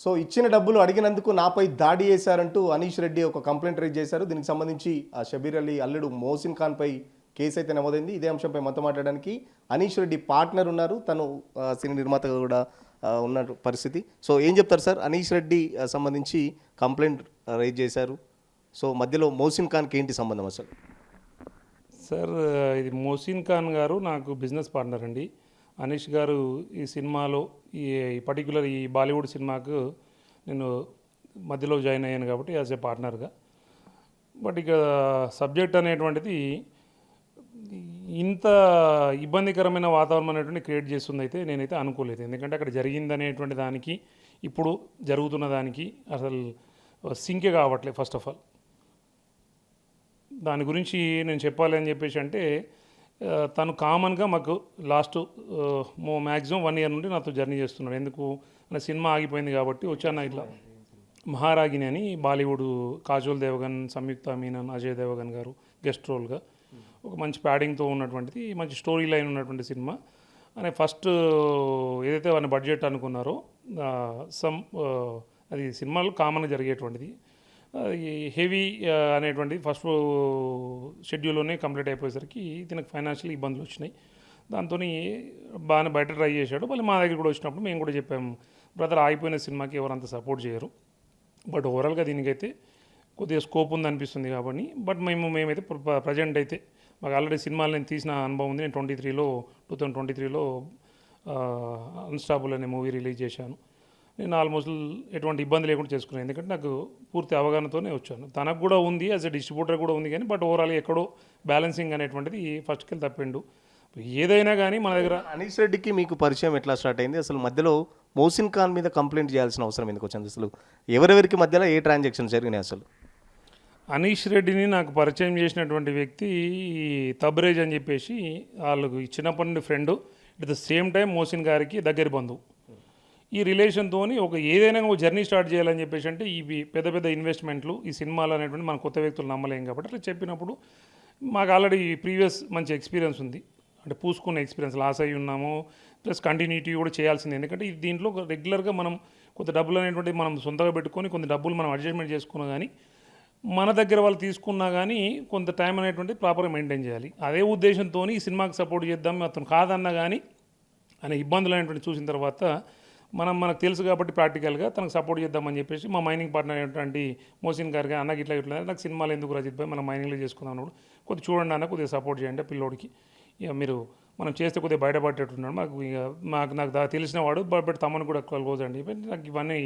So ఇచ్చిన డబ్బులు అడిగినందుకు నాపై దాడి చేశారంటూ అనీష్ రెడ్డి ఒక కంప్లైంట్ రైజ్ చేశారు. దీనికి సంబంధించి ఆ షబీర్ అలీ అల్లుడు మోసిన్ ఖాన్పై కేసు అయితే నమోదైంది. ఇదే అంశంపై మనతో మాట్లాడడానికి అనీష్ రెడ్డి పార్ట్నర్ ఉన్నారు. తను సినీ నిర్మాతగా కూడా ఉన్న పరిస్థితి. సో ఏం చెప్తారు సార్? అనీష్ రెడ్డి సంబంధించి కంప్లైంట్ రైజ్ చేశారు. సో మధ్యలో మోసిన్ ఖాన్కి ఏంటి సంబంధం అసలు? సార్, ఇది మోసిన్ ఖాన్ గారు నాకు బిజినెస్ పార్ట్నర్ అండి. అనీష్ గారు ఈ సినిమాలో ఈ పర్టిక్యులర్ ఈ బాలీవుడ్ సినిమాకు నేను మధ్యలో జాయిన్ అయ్యాను కాబట్టి యాజ్ ఏ పార్ట్నర్గా. బట్ ఇక సబ్జెక్ట్ అనేటువంటిది ఇంత ఇబ్బందికరమైన వాతావరణం అనేటువంటి క్రియేట్ చేస్తుంది అయితే నేనైతే అనుకోలేదు. ఎందుకంటే అక్కడ జరిగిందనేటువంటి దానికి ఇప్పుడు జరుగుతున్న దానికి అసలు సింకే కావట్లేదు. ఫస్ట్ ఆఫ్ ఆల్ దాని గురించి నేను చెప్పాలి అని చెప్పేసి అంటే, తను కామన్గా మాకు లాస్ట్ మ్యాక్సిమం 1 year నుండి నాతో జర్నీ చేస్తున్నాడు. ఎందుకు నా సినిమా ఆగిపోయింది కాబట్టి వచ్చాను ఇట్లా. మహారాగిని అని బాలీవుడ్ కాజోల్ దేవగన్, సంయుక్త మీనన్, అజయ్ దేవగన్ గారు గెస్ట్ రోల్గా ఒక మంచి ప్యాడింగ్తో ఉన్నటువంటిది, మంచి స్టోరీ లైన్ ఉన్నటువంటి సినిమా అనే ఫస్ట్ ఏదైతే వాళ్ళ బడ్జెట్ అనుకున్నారో అది సినిమాలో కామన్గా జరిగేటువంటిది. ఈ హెవీ అనేటువంటి ఫస్ట్ షెడ్యూల్లోనే కంప్లీట్ అయిపోయేసరికి దీనికి ఫైనాన్షియల్ ఇబ్బందులు వచ్చినాయి. దాంతో బాగానే బయట ట్రై చేశాడు. మళ్ళీ మా దగ్గర కూడా వచ్చినప్పుడు మేము కూడా చెప్పాము, బ్రదర్ ఆగిపోయిన సినిమాకి ఎవరంత సపోర్ట్ చేయరు, బట్ ఓవరాల్గా దీనికైతే కొద్దిగా స్కోప్ ఉంది అనిపిస్తుంది కాబట్టి. బట్ మేమైతే ప్రజెంట్ అయితే మాకు ఆల్రెడీ సినిమాలు నేను తీసిన అనుభవం ఉంది. నేను 2023లో అన్స్టాపుల్ అనే మూవీ రిలీజ్ చేశాను. నేను ఆల్మోస్ట్ ఎటువంటి ఇబ్బంది లేకుండా చేసుకున్నాను, ఎందుకంటే నాకు పూర్తి అవగాహనతోనే వచ్చాను. తనకు కూడా ఉంది, యాజ్ ఎ డిస్ట్రిబ్యూటర్ కూడా ఉంది, కానీ బట్ ఓవరాల్ ఎక్కడో బ్యాలెన్సింగ్ అనేటువంటిది ఫస్ట్కి వెళ్ళి తప్పిండు. ఏదైనా కానీ మన దగ్గర అనీష్ రెడ్డికి మీకు పరిచయం ఎట్లా స్టార్ట్ అయింది? అసలు మధ్యలో మోసిన్ ఖాన్ మీద కంప్లైంట్ చేయాల్సిన అవసరం ఎందుకు వచ్చింది? అసలు ఎవరెవరికి మధ్యలో ఏ ట్రాన్సాక్షన్ జరిగినాయి అసలు? అనీష్ రెడ్డిని నాకు పరిచయం చేసినటువంటి వ్యక్తి తబ్రేజ్ అని చెప్పేసి, వాళ్ళకు చిన్నప్పటి నుండి friend, at the same time Mohsin గారికి దగ్గర బంధువు. ఈ రిలేషన్తో ఒక ఏదైనా ఒక జర్నీ స్టార్ట్ చేయాలని చెప్పేసి అంటే ఇవి పెద్ద పెద్ద ఇన్వెస్ట్మెంట్లు, ఈ సినిమాలు అనేటువంటి మన కొత్త వ్యక్తులు నమ్మలేం కాబట్టి అట్లా చెప్పినప్పుడు మాకు ఆల్రెడీ ప్రీవియస్ మంచి ఎక్స్పీరియన్స్ ఉంది, అంటే పూసుకున్న ఎక్స్పీరియన్స్, లాస్ అయ్యి ఉన్నాము, ప్లస్ కంటిన్యూటీ కూడా చేయాల్సింది. ఎందుకంటే దీంట్లో రెగ్యులర్గా మనం కొంత డబ్బులు అనేటువంటి మనం సొంతగా పెట్టుకొని కొంత డబ్బులు మనం అడ్జస్ట్మెంట్ చేసుకున్నా కానీ, మన దగ్గర వాళ్ళు తీసుకున్నా కానీ కొంత టైం అనేటువంటి ప్రాపర్గా మెయింటైన్ చేయాలి. అదే ఉద్దేశంతో ఈ సినిమాకి సపోర్ట్ చేద్దాం, అతను కాదన్నా కానీ అనే ఇబ్బందులు అనేటువంటి చూసిన తర్వాత మనకు తెలుసు కాబట్టి ప్రాక్టికల్గా తనకు సపోర్ట్ చేద్దామని చెప్పేసి మా మైనింగ్ పార్ట్నర్ అయినటువంటి మోసిన్ గారికి, అన్నకి ఇట్లా నాకు సినిమాలు ఎందుకు రజిత్ భాయ్, మనం మైనింగ్లో చేసుకుందాం అన్నప్పుడు కొద్దిగా చూడండి అన్న, కొద్దిగా సపోర్ట్ చేయండి పిల్లోడికి, ఇక మీరు మనం చేస్తే కొద్దిగా బయటపడేట్టున్నాడు, నాకు తెలిసిన వాడు, బట్ తమను కూడా క్లోజ్ అని చెప్పి నాకు ఇవన్నీ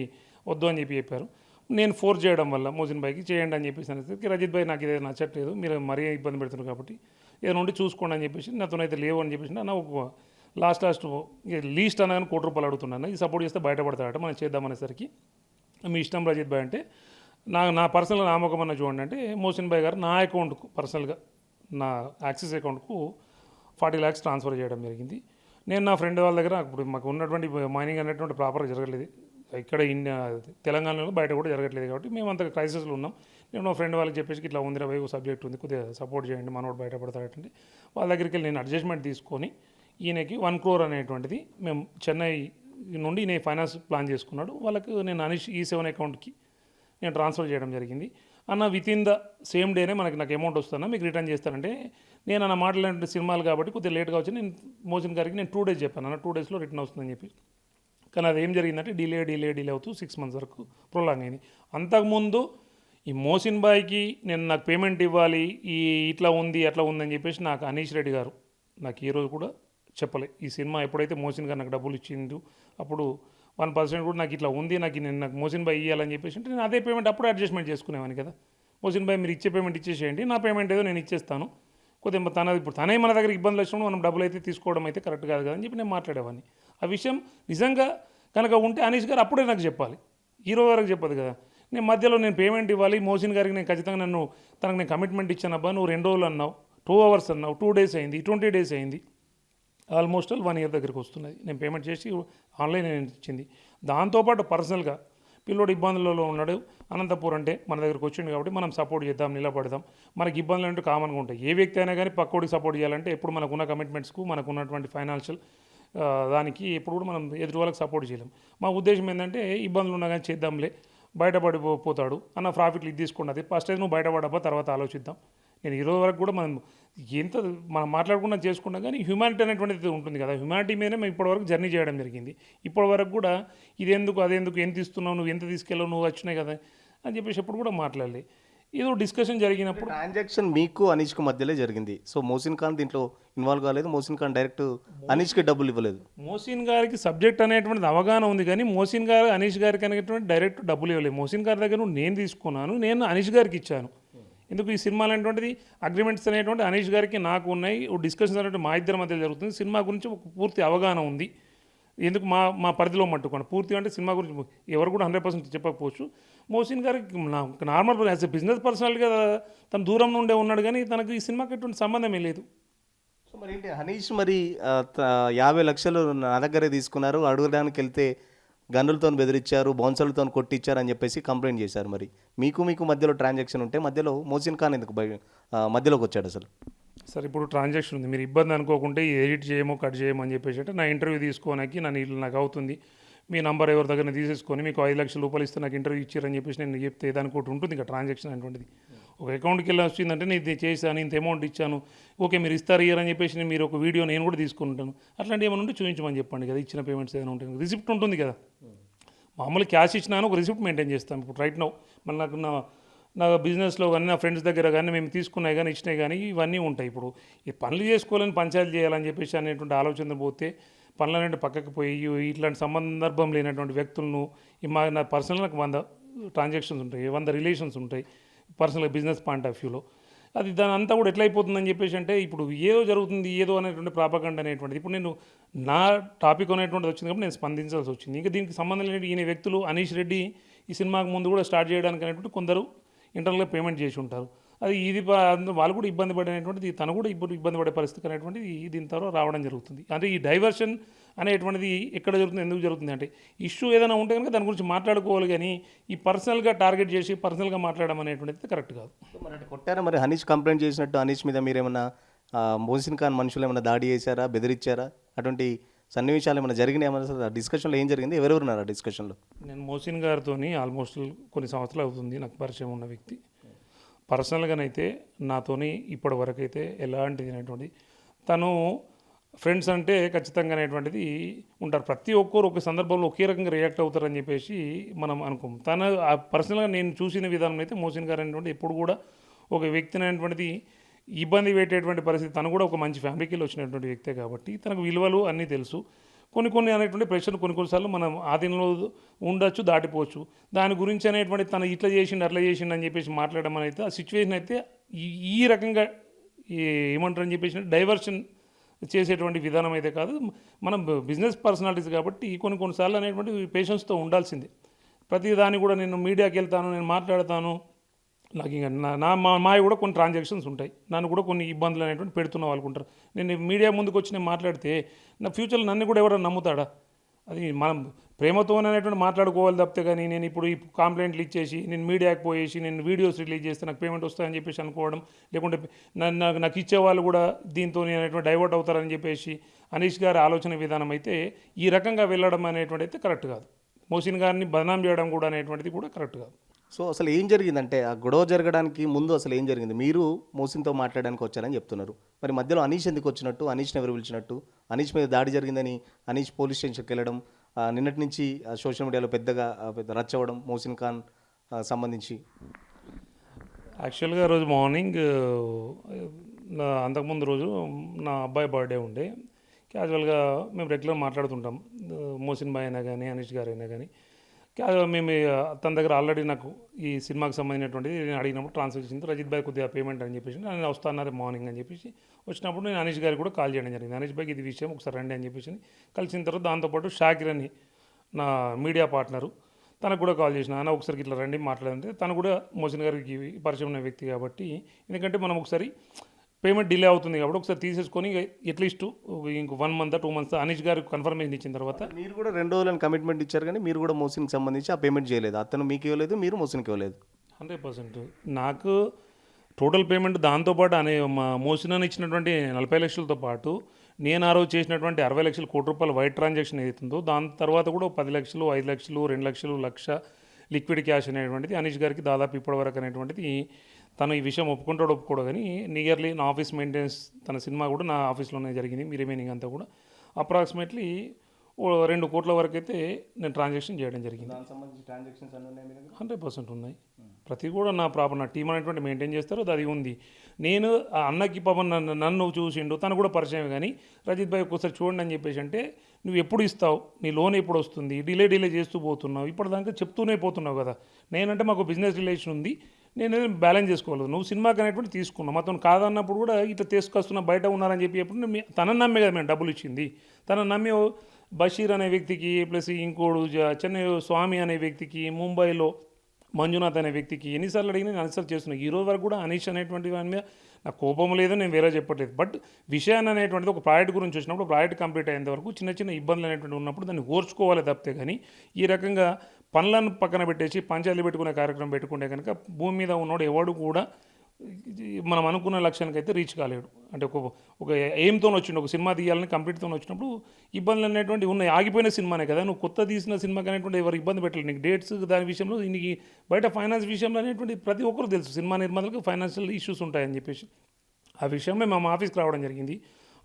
వద్దు అని చెప్పారు. నేను ఫోర్స్ చేయడం వల్ల మోసిన్ భాయ్కి చేయండి అని చెప్పేసి అనేసరికి రజిత్ భాయ్ నాకు ఇదే నచ్చట్లేదు, మీరు మరీ ఇబ్బంది పెడుతున్నారు కాబట్టి ఏదైనా ఉండి చూసుకోండి అని చెప్పేసి, నాతోనైతే లేవు అని చెప్పేసి నా ఒక లాస్ట్ లీస్ట్ అనగానే ₹1,00,00,000 అడుగుతున్నాను, ఈ సపోర్ట్ చేస్తే బయటపడతాడట, మనం చేద్దామనేసరికి మీ ఇష్టం రజిత్ భాయ్ అంటే నా పర్సనల్ నామకం అన్న చూడండి అంటే మోసిన్ భాయ్ గారు నా అకౌంట్కు పర్సనల్గా నా యాక్సిస్ అకౌంట్కు 40 lakhs ట్రాన్స్ఫర్ చేయడం జరిగింది. నేను నా ఫ్రెండ్ వాళ్ళ దగ్గర ఇప్పుడు మాకు ఉన్నటువంటి మైనింగ్ అనేటువంటి ప్రాపర్గా జరగలేదు ఇక్కడ తెలంగాణలో, బయట కూడా జరగట్లేదు కాబట్టి మేము అంత క్రైసిస్లో ఉన్నాం. నేను మా ఫ్రెండ్ వాళ్ళకి చెప్పేసి ఇట్లా ఉంది రా సబ్జెక్ట్ ఉంది, కొద్దిగా సపోర్ట్ చేయండి, మనోడు బయటపడతాడంటే వాళ్ళ దగ్గరికి వెళ్ళి నేను అడ్జస్ట్మెంట్ తీసుకొని ఈయనకి 1 crore అనేటువంటిది మేము చెన్నై నుండి ఈయన ఫైనాన్స్ ప్లాన్ చేసుకున్నాడు, వాళ్ళకి నేను అనీష్ E7 అకౌంట్కి నేను ట్రాన్స్ఫర్ చేయడం జరిగింది. అన్న వితిన్ ద సేమ్ డేనే నాకు అమౌంట్ వస్తుందా, మీకు రిటర్న్ చేస్తానంటే నేను అన్న మాట్లాడిన సినిమాలు కాబట్టి కొద్దిగా లేట్గా వచ్చి నేను మోసిన్ గారికి నేను 2 days చెప్పాను, అన్న 2 daysలో రిటర్న్ వస్తుందని చెప్పి. కానీ అది ఏం జరిగిందంటే డిలే అవుతూ 6 months వరకు ప్రొలాంగ్ అయింది. అంతకుముందు ఈ మోసిన్ భాయ్కి నాకు పేమెంట్ ఇవ్వాలి, ఇట్లా ఉంది అట్లా ఉందని చెప్పేసి నాకు అనీష్ రెడ్డి గారు నాకు ఈరోజు కూడా చెప్పలే. ఈ సినిమా ఎప్పుడైతే మోసిన్ గారు నాకు డబ్బులు ఇచ్చిండు అప్పుడు 1% కూడా నాకు ఇట్లా ఉంది, నాకు మోసిన్ భాయ్ ఇవ్వాలని చెప్పేసి అంటే నేను అదే పేమెంట్ అప్పుడు అడ్జస్ట్మెంట్ చేసుకునేవాని కదా. మోసిన్ భాయ్ మీరు ఇచ్చే పేమెంట్ ఇచ్చేసేయండి, నా పేమెంట్ ఏదో నేను ఇచ్చేస్తాను, కొద్దిగా ఇప్పుడు తనే మన దగ్గర ఇబ్బందులు వచ్చినప్పుడు మనం డబ్బులు అయితే తీసుకోవడం అయితే కరెక్ట్ కాదు కదా అని చెప్పి నేను మాట్లాడేవాడిని. ఆ విషయం నిజంగా కనుక ఉంటే అనీష్ గారు అప్పుడే నాకు చెప్పాలి, హీరో వరకు చెప్పదు కదా. నేను మధ్యలో నేను పేమెంట్ ఇవ్వాలి మోసిన్ గారికి, నేను ఖచ్చితంగా తనకు నేను కమిట్మెంట్ ఇచ్చాను, అబ్బా నువ్వు 2 రోజులు అన్నావు, 2 hours అన్నావు, 2 days అయింది, 20 days అయింది, ఆల్మోస్ట్ 1 year దగ్గరికి వస్తున్నది. నేను పేమెంట్ చేసి ఆన్లైన్ ఇచ్చింది. దాంతోపాటు పర్సనల్గా పిల్లోడు ఇబ్బందులలో ఉన్నాడు, అనంతపూర్ అంటే మన దగ్గరకు వచ్చిండు కాబట్టి మనం సపోర్ట్ చేద్దాం, నిలబడదాం. మనకి ఇబ్బందులు అంటే కామన్గా ఉంటాయి, ఏ వ్యక్తి అయినా కానీ పక్కోడికి సపోర్ట్ చేయాలంటే ఎప్పుడు మనకున్న కమిట్మెంట్స్కు మనకున్నటువంటి ఫైనాన్షియల్ దానికి ఎప్పుడు కూడా మనం ఎదుటి వాళ్ళకి సపోర్ట్ చేయలేం. మా ఉద్దేశం ఏంటంటే ఇబ్బందులు ఉన్నా కానీ చేద్దాంలే, బయటపడిపోతాడు అన్న ప్రాఫిట్లు ఇది తీసుకోండి, అది ఫస్ట్ అయితే నువ్వు బయటపడబ్బా తర్వాత ఆలోచిద్దాం. నేను ఈరోజు వరకు కూడా ఎంత మనం మాట్లాడుకున్నా చేసుకున్నా కానీ హ్యూమానిటీ అనేటువంటిది ఉంటుంది కదా, హ్యూమానిటీ మీదనే మేము ఇప్పటివరకు జర్నీ చేయడం జరిగింది. ఇప్పటివరకు కూడా ఇదెందుకు అదెందుకు ఎంత ఇస్తున్నావు, నువ్వు ఎంత తీసుకెళ్ళావు, నువ్వు వచ్చినాయి కదా అని చెప్పేసి ఎప్పుడు కూడా మాట్లాడలే. ఏదో డిస్కషన్ జరిగినప్పుడు ట్రాన్సాక్షన్ మీకు అనీష్కు మధ్యలో జరిగింది. సో మోసిన్ ఖాన్ దీంట్లో ఇన్వాల్వ్ కాలేదు, మోసిన్ ఖాన్ డైరెక్ట్ అనీష్కి డబ్బులు ఇవ్వలేదు. మోసిన్ గారికి సబ్జెక్ట్ అనేటువంటిది అవగాహన ఉంది కానీ మోసిన్ గారు అనీష్ గారికి అనేటువంటి డైరెక్ట్ డబ్బులు ఇవ్వలేదు. మోసిన్ గారి దగ్గర నేను తీసుకున్నాను, నేను అనీష్ గారికి ఇచ్చాను. ఎందుకు ఈ సినిమా అనేటువంటిది అగ్రిమెంట్స్ అనేటువంటి అనీష్ గారికి నాకు ఉన్నాయి, డిస్కషన్స్ అనేటువంటి మా ఇద్దరి మధ్య జరుగుతుంది. సినిమా గురించి ఒక పూర్తి అవగాహన ఉంది. ఎందుకు మా మా పరిధిలో మట్టుకోండి పూర్తిగా అంటే సినిమా గురించి ఎవరు కూడా 100% చెప్పకపోవచ్చు. మోసిన్ గారికి నార్మల్ యాజ్ ఎ బిజినెస్ పర్సనల్గా తన దూరం నుండే ఉన్నాడు కానీ తనకు ఈ సినిమాకి ఎటువంటి సంబంధమే లేదు. సో మరి ఏంటి అనీష్ మరి 50 లక్షలు నా దగ్గరే తీసుకున్నారు, అడగడానికి వెళ్తే గన్నులతో బెదిరించారు, బౌన్సర్లతో కొట్టించారు అని చెప్పేసి కంప్లైంట్ చేశారు. మరి మీకు మధ్యలో ట్రాన్సాక్షన్ ఉంటే మధ్యలో మోసిన్ ఖాన్ ఎందుకు మధ్యలోకి వచ్చాడు అసలు? సార్ ఇప్పుడు ట్రాన్సాక్షన్ ఉంది, మీరు ఇబ్బంది అనుకోకుంటే ఎడిట్ చేయమో కట్ చేయమో అని చెప్పేసి అంటే నా ఇంటర్వ్యూ తీసుకోవడానికి నాకు అవుతుంది, మీ నంబర్ ఎవరి దగ్గర తీసేసుకొని మీకు 5 లక్షల రూపాయలు ఇస్తే నాకు ఇంటర్వ్యూ ఇచ్చారని చెప్పేసి నేను చెప్తే దానికి ఒకటి ఉంటుంది ఇంకా ట్రాన్సాక్షన్ అనేటువంటిది. ఒక అకౌంట్కి వెళ్ళి వచ్చిందంటే నేను ఇది చేశాను, ఇంత అమౌంట్ ఇచ్చాను, ఓకే మీరు ఇస్తారు ఇయర్ అని చెప్పేసి మీరు ఒక వీడియో నేను కూడా తీసుకుంటాను, అట్లాంటి ఏమైనా ఉంటే చూపించమని చెప్పండి కదా, ఇచ్చిన పేమెంట్స్ ఏదైనా ఉంటుంది రిసిప్ట్ ఉంటుంది కదా. మామూలు క్యాష్ ఇచ్చినాను ఒక రిసిప్ట్ మెయింటైన్ చేస్తాం. ఇప్పుడు రైట్ నౌ మళ్ళీ నాకు నా బిజినెస్లో కానీ నా ఫ్రెండ్స్ దగ్గర కానీ మేము తీసుకున్నాయి కానీ ఇచ్చినాయి కానీ ఇవన్నీ ఉంటాయి. ఇప్పుడు ఈ పనులు చేసుకోవాలని పంచాయతీ చేయాలని చెప్పేసి అనేటువంటి ఆలోచన పోతే పనులన్నింటి పక్కకి పోయి ఇట్లాంటి సందర్భం లేనటువంటి వ్యక్తులను నా పర్సనల్ నాకు 100 ట్రాన్సాక్షన్స్ ఉంటాయి, 100 రిలేషన్స్ ఉంటాయి పర్సనల్ బిజినెస్ పాయింట్ ఆఫ్ వ్యూలో. అది దాని అంతా కూడా ఎట్లా అయిపోతుందని చెప్పేసి అంటే ఇప్పుడు ఏదో జరుగుతుంది ఏదో అనేటువంటి ప్రాపగండ అనేటువంటిది. ఇప్పుడు నేను నా టాపిక్ అనేటువంటిది వచ్చింది కాబట్టి నేను స్పందించాల్సి వచ్చింది. ఇంకా దీనికి సంబంధం లేని ఈయన వ్యక్తులు అనీష్ రెడ్డి ఈ సినిమాకు ముందు కూడా స్టార్ట్ చేయడానికి అనేటువంటి కొందరు ఇంటర్నల్గా పేమెంట్ చేసి ఉంటారు. అది వాళ్ళు కూడా ఇబ్బంది పడేటువంటిది, తను కూడా ఇప్పుడు ఇబ్బంది పడే పరిస్థితి అనేటువంటిది దీని తర్వాత రావడం జరుగుతుంది. అంటే ఈ డైవర్షన్ అనేటువంటిది ఎక్కడ జరుగుతుంది, ఎందుకు జరుగుతుంది అంటే ఇష్యూ ఏదైనా ఉంటే కనుక దాని గురించి మాట్లాడుకోవాలి కానీ ఈ పర్సనల్గా టార్గెట్ చేసి పర్సనల్గా మాట్లాడడం అనేటువంటిది కరెక్ట్ కాదు. మరి అంటే కొట్టారా మరి అనీష్ కంప్లైంట్ చేసినట్టు అనీష్ మీద మీరు ఏమన్నా మోసిన్ ఖాన్ మనుషులు ఏమైనా దాడి చేశారా, బెదిరించారా, అటువంటి సన్నివేశాలు ఏమైనా జరిగినాయి? ఏమైనా డిస్కషన్లో ఏం జరిగింది, ఎవరెవరున్నారు ఆ డిస్కషన్లో? నేను మోసిన్ గారితో ఆల్మోస్ట్ కొన్ని సంవత్సరాలు అవుతుంది నాకు పరిచయం ఉన్న వ్యక్తి. పర్సనల్గానైతే నాతోని ఇప్పటి వరకు అయితే ఎలాంటిది అనేటువంటిది, తను ఫ్రెండ్స్ అంటే ఖచ్చితంగా అనేటువంటిది ఉంటారు. ప్రతి ఒక్కరు ఒక సందర్భంలో ఒకే రకంగా రియాక్ట్ అవుతారని చెప్పేసి మనం అనుకోం. తను పర్సనల్గా నేను చూసిన విధానం అయితే మోసిన్ గారు అనేటువంటి ఎప్పుడు కూడా ఒక వ్యక్తిని అనేటువంటిది ఇబ్బంది పెట్టేటువంటి పరిస్థితి, తను కూడా ఒక మంచి ఫ్యామిలీకి వెళ్ళి వచ్చినటువంటి వ్యక్తే కాబట్టి తనకు విలువలు అన్నీ తెలుసు. కొన్ని అనేటువంటి ప్రెషర్ కొన్నిసార్లు మనం ఆధీనంలో ఉండొచ్చు, దాటిపోవచ్చు. దాని గురించి అనేటువంటి తను ఇట్లా చేసిండు అట్లా చేసిండు అని చెప్పేసి మాట్లాడడం అయితే ఆ సిచ్యువేషన్ అయితే ఈ రకంగా ఏమంటారని చెప్పేసి డైవర్షన్ చేసేటువంటి విధానం అయితే కాదు. మనం బిజినెస్ పర్సనాలిటీస్ కాబట్టి కొన్నిసార్లు అనేటువంటి పేషెన్స్తో ఉండాల్సిందే. ప్రతి దాన్ని కూడా నేను మీడియాకి వెళ్తాను, నేను మాట్లాడతాను, నాకు ఇంకా మాయ కూడా కొన్ని ట్రాన్సాక్షన్స్ ఉంటాయి, నన్ను కూడా కొన్ని ఇబ్బందులు అనేటువంటి పెడుతున్న వాళ్ళు ఉంటారు. నేను మీడియా ముందుకు వచ్చి నేను మాట్లాడితే నా ఫ్యూచర్లో నన్ను కూడా ఎవరైనా నమ్ముతాడా? అది మనం ప్రేమతో అనేటువంటి మాట్లాడుకోవాలి తప్పితే కానీ నేను ఇప్పుడు ఈ కంప్లైంట్లు ఇచ్చేసి నేను మీడియాకి పోయేసి నేను వీడియోస్ రిలీజ్ చేస్తే నాకు పేమెంట్ వస్తాయని చెప్పేసి అనుకోవడం, లేకుంటే నాకు ఇచ్చేవాళ్ళు కూడా దీంతో అనేటువంటి డైవర్ట్ అవుతారని చెప్పేసి అనీష్ గారి ఆలోచన విధానం అయితే ఈ రకంగా వెళ్ళడం అనేటువంటి అయితే కరెక్ట్ కాదు. మోసిన్ గారిని బదనాం చేయడం కూడా అనేటువంటిది కూడా కరెక్ట్ కాదు. సో అసలు ఏం జరిగిందంటే ఆ గొడవ జరగడానికి ముందు అసలు ఏం జరిగింది? మీరు మోసిన్తో మాట్లాడడానికి వచ్చారని చెప్తున్నారు, మరి మధ్యలో అనీష్ ఎందుకు వచ్చినట్టు, అనీష్ని ఎవరు పిలిచినట్టు, అనీష్ మీద దాడి జరిగిందని అనీష్ పోలీస్ స్టేషన్కి వెళ్ళడం, నిన్నటి నుంచి సోషల్ మీడియాలో పెద్ద రచ్చ అవ్వడం మోసిన్ ఖాన్ సంబంధించి? యాక్చువల్గా రోజు మార్నింగ్ అంతకుముందు రోజు నా అబ్బాయి బర్త్డే ఉండే. క్యాజువల్గా మేము రెగ్యులర్ మాట్లాడుతుంటాం, మోసిన్ బాయ్ అయినా కానీ అనీష్ గారు అయినా కానీ. మేము తన దగ్గర ఆల్రెడీ నాకు ఈ సినిమాకి సంబంధించినటువంటిది నేను అడిగినప్పుడు ట్రాన్స్ఫర్ చేసింది, రజిత్ భాయ్ కొద్దిగా పేమెంట్ అని చెప్పేసి నేను వస్తాన్నారు మార్నింగ్ అని చెప్పేసి వచ్చినప్పుడు నేను అనీష్ గారికి కూడా కాల్ చేయడం జరిగింది. అనీష్ భాయ్కి ఇది విషయం ఒకసారి రండి అని చెప్పేసి కలిసిన తర్వాత దాంతోపాటు షాకిర్ అని నా మీడియా పార్ట్నరు తనకు కూడా కాల్ చేసిన, అన్న ఒకసారి ఇట్లా రండి మాట్లాడంటే తను కూడా మోసిన్ గారికి పరిచయం ఉన్న వ్యక్తి కాబట్టి, ఎందుకంటే మనం ఒకసారి పేమెంట్ డిలే అవుతుంది కాబట్టి ఒకసారి తీసేసుకొని అట్లీస్ట్ ఇంకో 1 month 2 months అనీష్ గారికి కన్ఫర్మేషన్ ఇచ్చిన తర్వాత మీరు కూడా 2 రోజులని కమిట్మెంట్ ఇచ్చారు కానీ మీరు కూడా మోసిన్కి సంబంధించి ఆ పేమెంట్ చేయలేదు, అతను మీకు ఇవ్వలేదు, మీరు మోసిన్కి ఇవ్వలేదు. 100% నాకు టోటల్ పేమెంట్ దాంతోపాటు మోసిన్ అని ఇచ్చినటువంటి 40 లక్షలతో పాటు నేను ఆ రోజు చేసినటువంటి 60 లక్షల కోటి రూపాయల వైట్ ట్రాన్సాక్షన్ ఏదైతుందో దాని తర్వాత కూడా 10 లక్షలు 5 లక్షలు 2 లక్షలు లక్ష లిక్విడ్ క్యాష్ అనేటువంటిది అనీష్ గారికి దాదాపు ఇప్పటివరకు అనేటువంటిది తను ఈ విషయం ఒప్పుకోడు కానీ నియర్లీ నా ఆఫీస్ మెయింటెనెన్స్ తన సినిమా కూడా నా ఆఫీస్లోనే జరిగింది మీ రిమైనింగ్ అంతా కూడా అప్రాక్సిమేట్లీ 2 కోట్ల వరకు అయితే నేను ట్రాన్సాక్షన్ చేయడం జరిగింది. దానికి సంబంధించి ట్రాన్సాక్షన్స్ అన్నీ ఉన్నాయి మీ దగ్గర? 100% ఉన్నాయి. ప్రతి కూడా నా ప్రాపర్ నా టీం అనేటువంటి మెయింటైన్ చేస్తారు, అది ఉంది. నేను ఆ అన్నకి పాపం నన్ను చూసిండు, తను కూడా పరిచయం. కానీ రజిత్ భాయ్ ఒకసారి చూడండి అని చెప్పేసి అంటే, నువ్వు ఎప్పుడు ఇస్తావు, నీ లోన్ ఎప్పుడు వస్తుంది, డిలే చేస్తూ పోతున్నావు, ఇప్పటిదాకా చెప్తూనే పోతున్నావు కదా. నేనంటే మాకు బిజినెస్ రిలేషన్ ఉంది, నేను బ్యాలెన్స్ చేసుకోవాలి. నువ్వు సినిమాకి అనేటువంటి తీసుకున్నావు, మొత్తం కాదన్నప్పుడు కూడా ఇట్లా తీసుకొస్తున్నా బయట ఉన్నారని చెప్పి ఎప్పుడు తనని నమ్మే కదా మేము డబ్బులు ఇచ్చింది. తనని నమ్మి బషీర్ అనే వ్యక్తికి ప్లస్ ఇంకోడు చెన్నై స్వామి అనే వ్యక్తికి, ముంబైలో మంజునాథ్ అనే వ్యక్తికి ఎన్నిసార్లు అడిగినా నేను ఆన్సర్ చేస్తున్నాను. ఈ రోజు వరకు కూడా అనీష్ అనేటువంటి వాని మీద నాకు కోపం లేదు, నేను వేరే చెప్పట్లేదు. బట్ విషయాన్ని అనేటువంటిది ఒక ప్రాజెక్ట్ గురించి వచ్చినప్పుడు ప్రాజెక్ట్ కంప్లీట్ అయ్యేంత వరకు చిన్న ఇబ్బందులు అనేటువంటి ఉన్నప్పుడు దాన్ని ఓర్చుకోవాలి తప్పితే. కానీ ఈ రకంగా పనులను పక్కన పెట్టేసి పంచాయతీలు పెట్టుకునే కార్యక్రమం పెట్టుకుంటే కనుక భూమి మీద ఉన్నోడు ఎవడు కూడా మనం అనుకున్న లక్ష్యానికి అయితే రీచ్ కాలేడు. అంటే ఒక ఎయిమ్తో వచ్చిండు, ఒక సినిమా తీయాలని కంప్లీట్తో వచ్చినప్పుడు ఇబ్బందులు అనేటువంటి ఉన్నాయి. ఆగిపోయిన సినిమానే కదా, నువ్వు కొత్త తీసిన సినిమాకి అనేటువంటి ఎవరు ఇబ్బంది పెట్టలేదు. నీకు డేట్స్ దాని విషయంలో, నీకు బయట ఫైనాన్స్ విషయంలో అనేటువంటి ప్రతి ఒక్కరు తెలుసు, సినిమా నిర్మాతలకు ఫైనాన్షియల్ ఇష్యూస్ ఉంటాయని చెప్పేసి. ఆ విషయమే మా ఆఫీస్కి రావడం జరిగింది.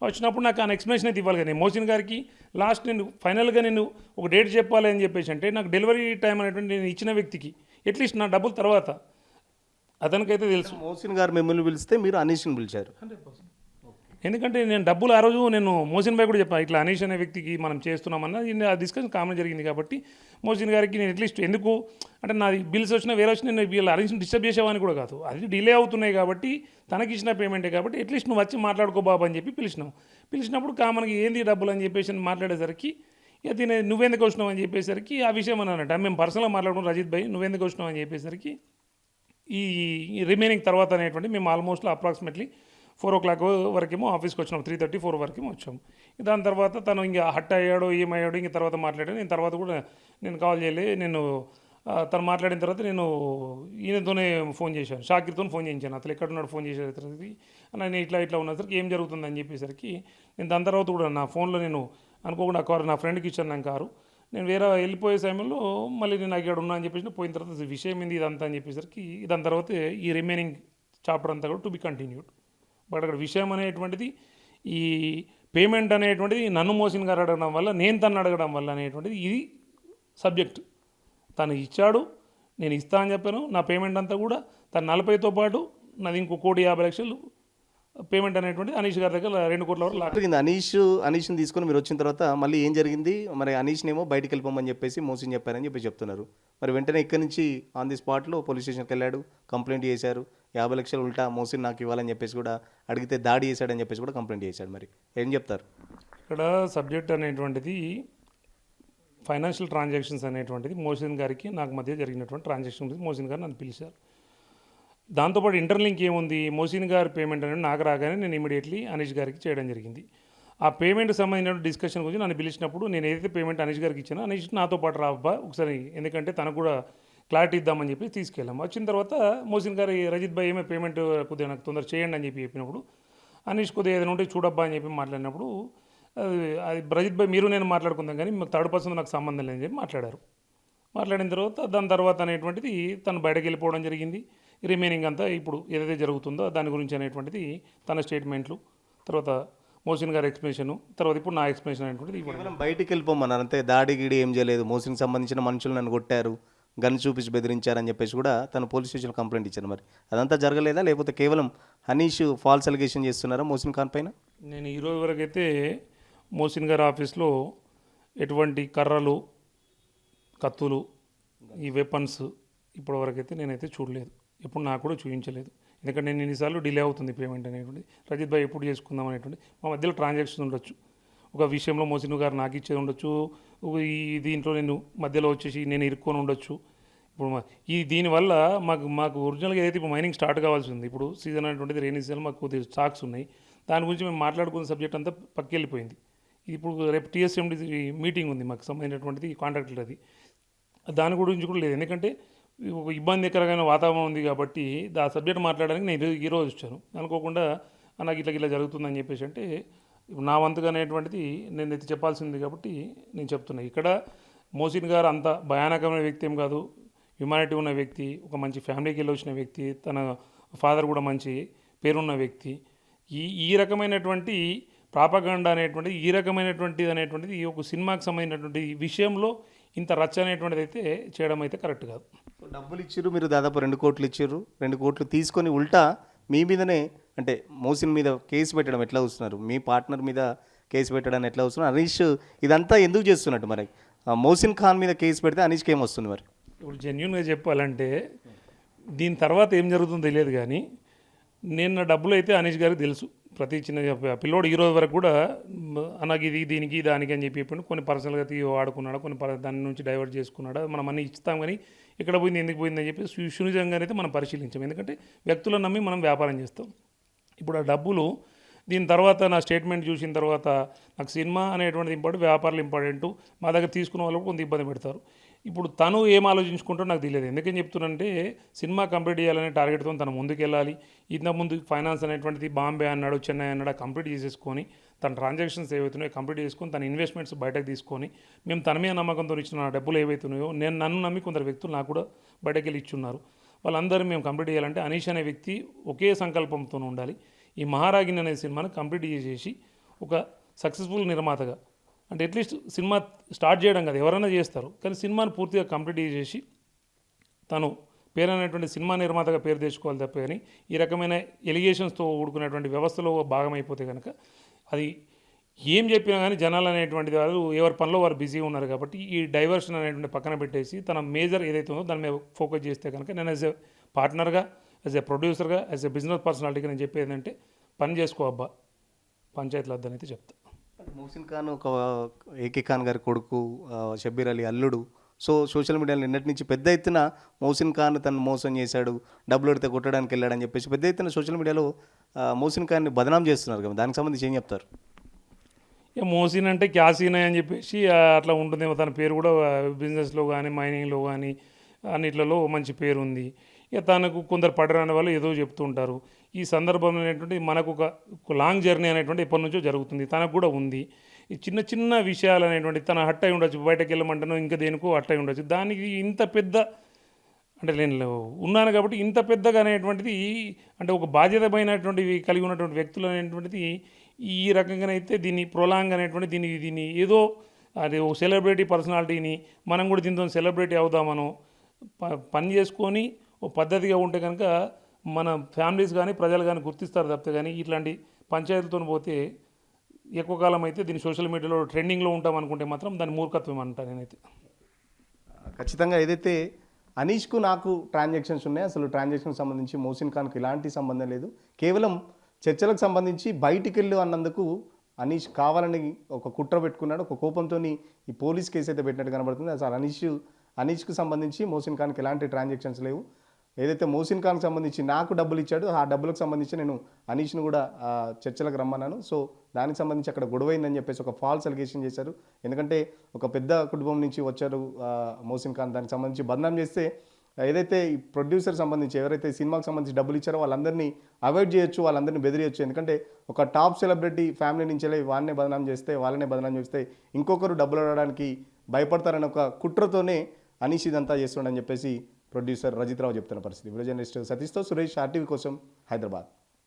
వచ్చినప్పుడు నాకు ఆ ఎక్స్ప్లెనేషన్ అయితే ఇవ్వాలి కదా. నేను మోసిన్ గారికి లాస్ట్ నేను ఫైనల్గా నేను ఒక డేట్ చెప్పాలి అని చెప్పేసి అంటే, నాకు డెలివరీ టైం అనేటువంటి నేను ఇచ్చిన వ్యక్తికి అట్లీస్ట్ నా డబ్బులు తర్వాత అతనికైతే తెలుసు. మోసిన్ గారు మిమ్మల్ని పిలిస్తే మీరు అనీష్ని పిలిచారు? 100%. ఎందుకంటే నేను డబ్బులు ఆ రోజు నేను మోసిన్ భాయ్ కూడా చెప్పాను, ఇట్లా అనీష్ అనే వ్యక్తికి మనం చేస్తున్నామన్నా ఆ డిస్కషన్ కామన్ జరిగింది. కాబట్టి మోసిన్ గారికి నేను అట్లీస్ట్ ఎందుకు అంటే నాది బిల్స్ వచ్చినా వేరే వచ్చినా నేను వీళ్ళు అరేంజ్ డిస్టర్బ్ చేసేవాని కూడా కాదు, అది డిలే అవుతున్నాయి కాబట్టి తనకి ఇచ్చిన పేమెంటే కాబట్టి అట్లీస్ట్ నువ్వు వచ్చి మాట్లాడుకో బాబు అని చెప్పి పిలిచినప్పుడు కామన్గా ఏంది డబ్బులు అని చెప్పేసి మాట్లాడేసరికి ఇక దీని నువ్వెందుకు వచ్చినావు అని చెప్పేసరికి ఆ విషయం అన్నానంట. మేము పర్సనల్గా మాట్లాడుకున్నాం, రజిత్ భాయ్ నువ్వెందుకు వచ్చినావు అని చెప్పేసరికి ఈ రిమైనింగ్ తర్వాత అనేటువంటి మేము ఆల్మోస్ట్ అప్రాక్సిమేట్లీ 4 o'clock వరకేమో ఆఫీస్కి వచ్చినాం, 3:30, 4 వరకేమో వచ్చాము. దాని తర్వాత తను ఇంకా హట్ అయ్యాడో ఏమయ్యాడో ఇంక తర్వాత మాట్లాడాడు. నేను తర్వాత కూడా నేను కాల్ చేయలే, నేను తను మాట్లాడిన తర్వాత నేను ఈయనతోనే ఫోన్ చేశాను, షాకిర్తో ఫోన్ చేయించాను. అతను ఎక్కడున్నాడు ఫోన్ చేసేసరికి నేను ఇట్లా ఉన్నసరికి ఏం జరుగుతుందని చెప్పేసరికి నేను దాని తర్వాత కూడా నా ఫోన్లో నేను అనుకోకుండా కారు నా ఫ్రెండ్కి ఇచ్చాను నా కారు. నేను వేరే వెళ్ళిపోయే సమయంలో మళ్ళీ నేను అక్కడ ఉన్నా అని చెప్పేసి పోయిన తర్వాత విషయం ఏంది ఇదంతా అని చెప్పేసరికి దాని తర్వాత ఈ రిమైనింగ్ చాప్టర్ అంతా కూడా టు బి కంటిన్యూడ్. బట్ అక్కడ విషయం అనేటువంటిది ఈ పేమెంట్ అనేటువంటిది నన్ను మోసిన్ గారు అడగడం వల్ల, నేను తను అడగడం వల్ల అనేటువంటిది ఇది సబ్జెక్ట్. తను ఇచ్చాడు, నేను ఇస్తా అని చెప్పాను. నా పేమెంట్ అంతా కూడా తను 40తో పాటు నాది ఇంకో 1,50,00,000 పేమెంట్ అనేటువంటి అనీష్ గారి దగ్గర 2 కోట్ల వరకు లాక్ జరిగింది. అనీష్ని తీసుకొని మీరు వచ్చిన తర్వాత మళ్ళీ ఏం జరిగింది? మరి అనీష్ని ఏమో బయటికి వెళ్ళిపోమని చెప్పేసి మోసిన్ చెప్పారని చెప్పి చెప్తున్నారు. మరి వెంటనే ఇక్కడి నుంచి ఆన్ ది స్పాట్లో పోలీస్ స్టేషన్కి వెళ్ళాడు, కంప్లైంట్ చేశారు. 50 లక్షలు ఉల్టా మోసిన్ నాకు ఇవ్వాలని చెప్పేసి కూడా అడిగితే దాడి చేశాడని చెప్పేసి కూడా కంప్లైంట్ చేశాడు. మరి ఏం చెప్తారు? ఇక్కడ సబ్జెక్ట్ అనేటువంటిది ఫైనాన్షియల్ ట్రాన్సాక్షన్స్ అనేటువంటిది మోసిన్ గారికి నాకు మధ్య జరిగినటువంటి ట్రాన్సాక్షన్ మోసిన్ గారు నన్ను పిలిచారు. దాంతోపాటు ఇంటర్లింక్ ఏముంది, మోసిన్ గారి పేమెంట్ అనేది నాకు రాగానే నేను ఇమీడియట్లీ అనీష్ గారికి చేయడం జరిగింది. ఆ పేమెంట్ సంబంధించిన డిస్కషన్ గురించి నన్ను పిలిచినప్పుడు నేను ఏదైతే పేమెంట్ అనీష్ గారికి ఇచ్చానో అనీష్ నాతో పాటు రాబ్బా ఒకసారి, ఎందుకంటే తనకు కూడా క్లారిటీ ఇద్దామని చెప్పి తీసుకెళ్ళాము. వచ్చిన తర్వాత మోసిన్ గారి రజిత్ భాయ్ ఏమో పేమెంట్ కొద్దిగా నాకు తొందర చేయండి అని చెప్పినప్పుడు అనీష్ కొద్దిగా ఏదైనా ఉంటే చూడబ్బా అని చెప్పి మాట్లాడినప్పుడు అది రజిత్ భాయ్ మీరు నేను మాట్లాడుకుందాం కానీ థర్డ్ పర్సన్ నాకు సంబంధం లేదని చెప్పి మాట్లాడిన తర్వాత దాని తర్వాత అనేటువంటిది తను బయటకు వెళ్ళిపోవడం జరిగింది. రిమైనింగ్ అంతా ఇప్పుడు ఏదైతే జరుగుతుందో దాని గురించి అనేటువంటిది తన స్టేట్మెంట్లు, తర్వాత మోసిన్ గారి ఎక్స్ప్లెనేషన్, తర్వాత ఇప్పుడు నా ఎక్స్ప్లెనేషన్ అనేటువంటిది కేవలం బయటికి వెళ్ళిపోమన్నారు అంతే, దాడి గిడి ఏం చేయలేదు. మోసిన్కి సంబంధించిన మనుషులు నన్ను కొట్టారు, గన్ చూపించి బెదిరించారని చెప్పేసి కూడా తను పోలీస్ స్టేషన్లో కంప్లైంట్ ఇచ్చారు. మరి అదంతా జరగలేదా, లేకపోతే కేవలం హనీష్ ఫాల్స్ అలిగేషన్ చేస్తున్నారా మోసిన్ ఖాన్ పైన? నేను ఈరోజు వరకు అయితే మోసిన్ గారి ఆఫీస్లో ఎటువంటి కర్రలు, కత్తులు, ఈ వెపన్స్ ఇప్పటివరకు అయితే నేనైతే చూడలేదు, ఎప్పుడు నాకు కూడా చూపించలేదు. ఎందుకంటే నేను ఎన్నిసార్లు డిలే అవుతుంది పేమెంట్ అనేటువంటి, రజిత్ భాయ్ ఎప్పుడు చేసుకుందాం అనేటువంటి మా మధ్యలో ట్రాన్సాక్షన్ ఉండొచ్చు. ఒక విషయంలో మోసిన్ గారు నాకు ఇచ్చేది ఉండొచ్చు, ఈ దీంట్లో నేను మధ్యలో వచ్చేసి నేను ఇరుక్కొని ఉండొచ్చు. ఇప్పుడు దీనివల్ల మాకు ఒరిజినల్గా ఏదైతే ఇప్పుడు మైనింగ్ స్టార్ట్ కావాల్సి ఉంది, ఇప్పుడు సీజన్ అనేటువంటిది రైనీ సీజన్, మాకు కొద్దిగా స్టాక్స్ ఉన్నాయి. దాని గురించి మేము మాట్లాడుకున్న సబ్జెక్ట్ అంతా పక్కెళ్ళిపోయింది. ఇప్పుడు రేపు టీఎస్ఎండి మీటింగ్ ఉంది మాకు సంబంధించినటువంటిది కాంట్రాక్టర్, అది దాని గురించి కూడా లేదు. ఎందుకంటే ఒక ఇబ్బందికరమైన వాతావరణం ఉంది కాబట్టి ఆ సబ్జెక్ట్ మాట్లాడడానికి నేను ఈరోజు వచ్చాను. అనుకోకుండా నాకు ఇట్లా జరుగుతుందని చెప్పేసి అంటే ఇప్పుడు నా వంతుగా అనేటువంటిది నేను అయితే చెప్పాల్సింది కాబట్టి నేను చెప్తున్నా. ఇక్కడ మోసిన్ గారు అంత భయానకమైన వ్యక్తి ఏం కాదు. హ్యుమానిటీ ఉన్న వ్యక్తి, ఒక మంచి ఫ్యామిలీకి వెళ్ళి వచ్చిన వ్యక్తి, తన ఫాదర్ కూడా మంచి పేరున్న వ్యక్తి. ఈ రకమైనటువంటి ప్రాపగండా అనేటువంటిది, ఈ రకమైనటువంటిది ఈ ఒక సినిమాకి సంబంధించినటువంటి విషయంలో ఇంత రచ్చ అనేటువంటిది అయితే చేయడం అయితే కరెక్ట్ కాదు. డబ్బులు ఇచ్చిర్రు, మీరు దాదాపు 2 కోట్లు ఇచ్చిర్రు. 2 కోట్లు తీసుకొని ఉల్టా మీ మీదనే అంటే మోసిన్ మీద కేసు పెట్టడం ఎట్లా వస్తున్నారు, మీ పార్ట్నర్ మీద కేసు పెట్టడానికి ఎట్లా వస్తున్నారు? అనీష్ ఇదంతా ఎందుకు చేస్తున్నట్టు మరి? మోసిన్ ఖాన్ మీద కేసు పెడితే అనీష్కి ఏమొస్తుంది మరి? ఇప్పుడు జెన్యున్గా చెప్పాలంటే దీని తర్వాత ఏం జరుగుతుందో తెలియదు, కానీ నేను నా డబ్బులు అయితే అనీష్ గారికి తెలుసు. ప్రతి చిన్న పిల్లోడు ఈ రోజు వరకు కూడా నాకు ఇది దీనికి దానికి అని చెప్పి కొన్ని పర్సనల్గా వాడుకున్నాడా, దాని నుంచి డైవర్ట్ చేసుకున్నాడా, మనం అన్నీ ఇస్తాం, కానీ ఇక్కడ పోయింది ఎందుకు పోయింది అని చెప్పి సునిజంగా అయితే మనం పరిశీలించాం. ఎందుకంటే వ్యక్తులను నమ్మి మనం వ్యాపారం చేస్తాం. ఇప్పుడు ఆ డబ్బులు దీని తర్వాత నా స్టేట్మెంట్ చూసిన తర్వాత నాకు సినిమా అనేటువంటిది ఇంపార్టెంట్, వ్యాపారాలు ఇంపార్టెంటు, మా దగ్గర తీసుకున్న వాళ్ళు కొంత ఇబ్బంది పెడతారు. ఇప్పుడు తను ఏం ఆలోచించుకుంటో నాకు తెలియదు. ఎందుకని చెప్తున్నానంటే సినిమా కంప్లీట్ చేయాలనే టార్గెట్తో తను ముందుకెళ్ళాలి. ఇంతకుముందు ఫైనాన్స్ అనేటువంటిది బాంబే అన్నాడు, చెన్నై అన్నాడు, కంప్లీట్ చేసేసుకొని తన ట్రాన్సాక్షన్స్ ఏవైతున్నాయో కంప్లీట్ చేసుకొని తన ఇన్వెస్ట్మెంట్స్ బయటకు తీసుకొని మేము తన మీద నమ్మకంతో ఇచ్చిన నా డబ్బులు ఏవైతున్నాయో నన్ను నమ్మి కొందరు వ్యక్తులు నాకు కూడా బయటకు వెళ్ళి ఇచ్చున్నారు. వాళ్ళందరూ మేము కంప్లీట్ చేయాలంటే అనీష్ అనే వ్యక్తి ఒకే సంకల్పంతో ఉండాలి. ఈ మహారాగిని అనే సినిమాను కంప్లీట్ చేసేసి ఒక సక్సెస్ఫుల్ నిర్మాతగా, అంటే అట్లీస్ట్ సినిమా స్టార్ట్ చేయడం కదా, ఎవరైనా చేస్తారు, కానీ సినిమాను పూర్తిగా కంప్లీట్ చేసేసి తను పేరు అనేటువంటి సినిమా నిర్మాతగా పేరు తెచ్చుకోవాలి తప్ప, కానీ ఈ రకమైన ఎలిగేషన్స్తో ఊడుకునేటువంటి వ్యవస్థలో భాగమైపోతే కనుక అది ఏం చెప్పినా కానీ జనాలు అనేటువంటి వాళ్ళు ఎవరి పనిలో వారు బిజీగా ఉన్నారు. కాబట్టి ఈ డైవర్షన్ అనేటువంటి పక్కన పెట్టేసి తన మేజర్ ఏదైతే ఉందో దాని మీద ఫోకస్ చేస్తే కనుక నేను యాజ్ ఎ పార్ట్నర్గా, యాజ్ ఎ ప్రొడ్యూసర్గా, యాజ్ ఎ బిజినెస్ పర్సనాలిటీగా నేను చెప్పేది ఏంటంటే పని చేసుకో అబ్బా, పంచాయతీలు వద్దని అయితే చెప్తా. మోసిన్ ఖాన్ ఒక ఏకే ఖాన్ గారి కొడుకు, షబ్బీర్ అలీ అల్లుడు. సో సోషల్ మీడియాలో నిన్నటి నుంచి పెద్ద ఎత్తున మోసిన్ ఖాన్ తను మోసం చేశాడు, డబ్బులు అడితే కొట్టడానికి వెళ్ళాడని చెప్పేసి పెద్ద ఎత్తున సోషల్ మీడియాలో మోసిన్ ఖాన్ని బదనాం చేస్తున్నారు కదా, దానికి సంబంధించి ఏం చెప్తారు? ఇక మోసిన్ అంటే క్యాసీనా అని చెప్పేసి అట్లా ఉంటుందేమో. తన పేరు కూడా బిజినెస్లో కానీ మైనింగ్లో కానీ అన్నిట్లలో మంచి పేరు ఉంది. ఇక తనకు కొందరు పడరాని వాళ్ళు ఏదో చెప్తుంటారు. ఈ సందర్భంలో అనేటువంటి మనకు ఒక లాంగ్ జర్నీ అనేటువంటి ఎప్పటి నుంచో జరుగుతుంది, తనకు కూడా ఉంది. ఈ చిన్న చిన్న విషయాలు అనేటువంటి తన హట్ అయి ఉండొచ్చు, బయటకు వెళ్ళమంటానో ఇంకా దేనికో హట్ అయి ఉండొచ్చు. దానికి ఇంత పెద్ద అంటే నేను ఉన్నాను కాబట్టి ఇంత పెద్దగా అనేటువంటిది, అంటే ఒక బాధ్యతమైనటువంటివి కలిగి ఉన్నటువంటి వ్యక్తులు అనేటువంటిది ఈ రకంగానైతే దీన్ని ప్రొలాంగ్ అనేటువంటి దీన్ని ఏదో అది ఒక సెలబ్రిటీ పర్సనాలిటీని మనం కూడా దీంతో సెలబ్రిటీ అవుదామనో పని చేసుకొని ఓ పద్ధతిగా ఉంటే కనుక మన ఫ్యామిలీస్ కానీ ప్రజలు కానీ గుర్తిస్తారు తప్పితే, కానీ ఇట్లాంటి పంచాయతీలతో పోతే ఎక్కువ కాలం అయితే దీన్ని సోషల్ మీడియాలో ట్రెండింగ్లో ఉంటాం అనుకుంటే మాత్రం దాని మూర్ఖత్వం అంటాను నేనైతే. ఖచ్చితంగా ఏదైతే అనీష్కు నాకు ట్రాన్సాక్షన్స్ ఉన్నాయి, అసలు ట్రాన్సాక్షన్ సంబంధించి మోసిన్ ఖాన్కి ఎలాంటి సంబంధం లేదు, కేవలం చర్చలకు సంబంధించి బయటికి వెళ్ళు అన్నందుకు అనీష్ కావాలని ఒక కుట్ర పెట్టుకున్నాడు. ఒక కోపంతో ఈ పోలీస్ కేసు అయితే పెట్టినట్టు కనబడుతుంది. అసలు అనీష్కు సంబంధించి మోసిన్ ఖాన్కి ఎలాంటి ట్రాన్సాక్షన్స్ లేవు. ఏదైతే మోసిన్ ఖాన్కి సంబంధించి నాకు డబ్బులు ఇచ్చాడో ఆ డబ్బులకు సంబంధించి నేను అనీష్ను కూడా చర్చలకు రమ్మన్నాను. సో దానికి సంబంధించి అక్కడ గొడవైందని చెప్పేసి ఒక ఫాల్స్ అలిగేషన్ చేశారు. ఎందుకంటే ఒక పెద్ద కుటుంబం నుంచి వచ్చారు మోసిన్ ఖాన్, దానికి సంబంధించి బదనాం చేస్తే ఏదైతే ఈ ప్రొడ్యూసర్ సంబంధించి ఎవరైతే సినిమాకి సంబంధించి డబ్బులు ఇచ్చారో వాళ్ళందరినీ అవాయిడ్ చేయొచ్చు, వాళ్ళందరినీ బెదిరియొచ్చు. ఎందుకంటే ఒక టాప్ సెలబ్రిటీ ఫ్యామిలీ నుంచి వాళ్ళనే బదనాం చేస్తే ఇంకొకరు డబ్బులు అడగడానికి భయపడతారని ఒక కుట్రతోనే అనీష్ ఇదంతా చేస్తుండని చెప్పేసి ప్రొడ్యూసర్ రజిత్ రావు చెప్తున్న పరిస్థితి. వీడియో జర్నలిస్ట్ సతీష్తో సురేష్, RTV కోసం, హైదరాబాద్.